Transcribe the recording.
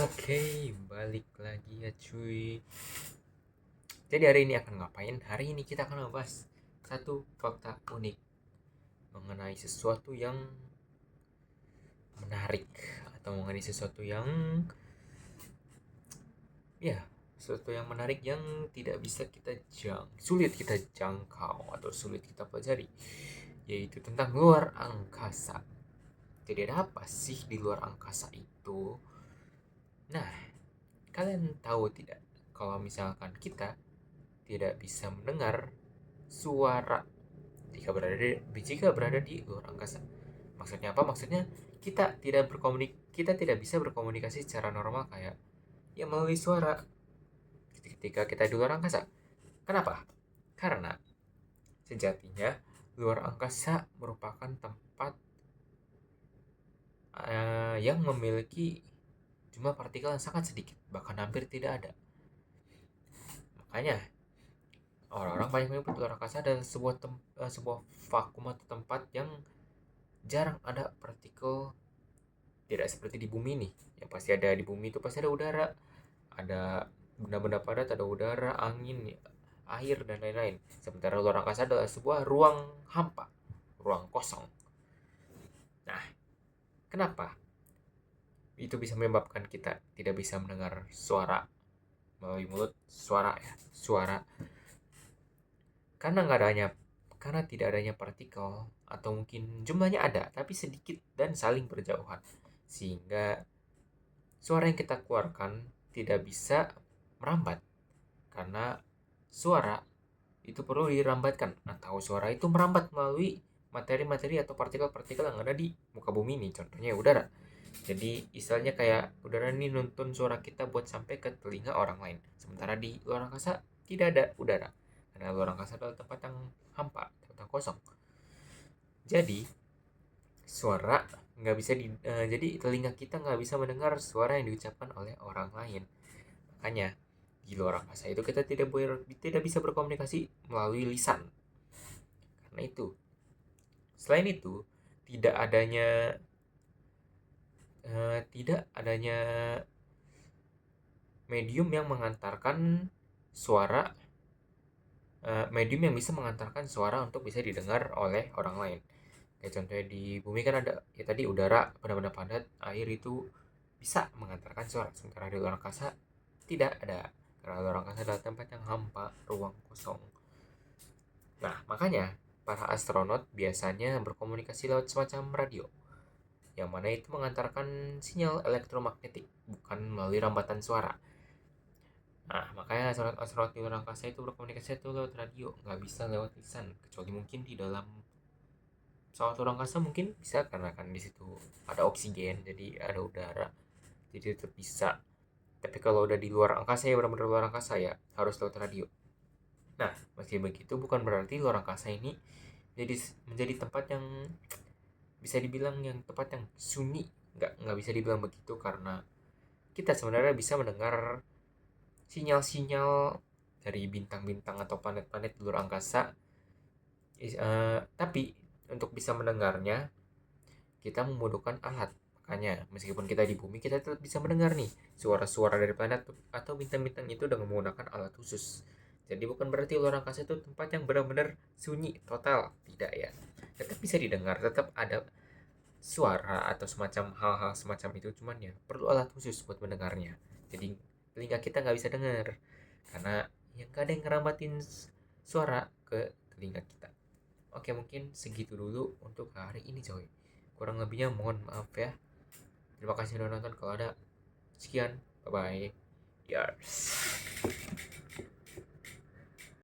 Oke, balik lagi ya cuy. Jadi hari ini akan ngapain? Hari ini kita akan membahas satu fakta unik mengenai sesuatu yang menarik atau mengenai sesuatu yang ya, sesuatu yang menarik yang tidak bisa sulit kita jangkau atau sulit kita pelajari, yaitu tentang luar angkasa. Jadi ada apa sih di luar angkasa itu? Nah, kalian tahu tidak kalau misalkan kita tidak bisa mendengar suara jika berada di luar angkasa. Maksudnya apa? Maksudnya kita tidak bisa berkomunikasi secara normal kayak ya melalui suara ketika kita di luar angkasa. Kenapa? Karena sejatinya luar angkasa merupakan tempat yang memiliki jumlah partikel yang sangat sedikit, bahkan hampir tidak ada. Makanya orang-orang banyak menyebut luar angkasa adalah sebuah vakum atau tempat yang jarang ada partikel, tidak seperti di bumi nih. Yang pasti ada di bumi itu pasti ada udara, ada benda-benda padat, ada udara, angin, air, dan lain-lain. Sementara luar angkasa adalah sebuah ruang hampa, ruang kosong. Nah, kenapa itu bisa menyebabkan kita tidak bisa mendengar suara melalui mulut? Suara karena nggak adanya karena tidak adanya partikel, atau mungkin jumlahnya ada tapi sedikit dan saling berjauhan, sehingga suara yang kita keluarkan tidak bisa merambat. Karena suara itu perlu dirambatkan, atau suara itu merambat melalui materi-materi atau partikel-partikel yang ada di muka bumi ini, contohnya udara. Jadi istilahnya kayak udara ini nuntun suara kita buat sampai ke telinga orang lain, sementara di luar angkasa tidak ada udara, karena luar angkasa adalah tempat yang hampa, tempat yang kosong. Jadi suara nggak bisa jadi telinga kita nggak bisa mendengar suara yang diucapkan oleh orang lain. Makanya di luar angkasa itu kita tidak bisa berkomunikasi melalui lisan. Karena itu, selain itu, tidak adanya tidak adanya medium yang mengantarkan suara medium yang bisa mengantarkan suara untuk bisa didengar oleh orang lain. Kayak contohnya di bumi kan ada ya tadi udara, benda-benda padat, air itu bisa mengantarkan suara. Sementara di luar angkasa tidak ada. Karena luar angkasa adalah tempat yang hampa, ruang kosong. Nah, makanya para astronot biasanya berkomunikasi lewat semacam radio, yang mana itu mengantarkan sinyal elektromagnetik, bukan melalui rambatan suara. Nah, makanya astronot di luar angkasa itu berkomunikasi itu lewat radio, nggak bisa lewat lisan, kecuali mungkin di dalam pesawat luar angkasa mungkin bisa, karena kan di situ ada oksigen, jadi ada udara, jadi tetap bisa. Tapi kalau udah di luar angkasa, ya benar-benar luar angkasa, ya harus lewat radio. Nah, meski begitu bukan berarti luar angkasa ini menjadi tempat yang bisa dibilang yang tempat yang sunyi. Nggak bisa dibilang begitu, karena kita sebenarnya bisa mendengar sinyal-sinyal dari bintang-bintang atau planet-planet di luar angkasa. Tapi untuk bisa mendengarnya kita membutuhkan alat. Makanya meskipun kita di bumi, kita tetap bisa mendengar nih suara-suara dari planet atau bintang-bintang itu dengan menggunakan alat khusus. Jadi bukan berarti luar angkasa itu tempat yang benar-benar sunyi total, tidak ya. Tetap bisa didengar, tetap ada suara atau semacam hal-hal semacam itu, cuman ya perlu alat khusus buat mendengarnya. Jadi telinga kita nggak bisa dengar karena yang gak ada yang ngerambatin suara ke telinga kita. Oke, mungkin segitu dulu untuk hari ini coy. Kurang lebihnya mohon maaf ya. Terima kasih udah nonton. Kalau ada, sekian, bye bye. Yes.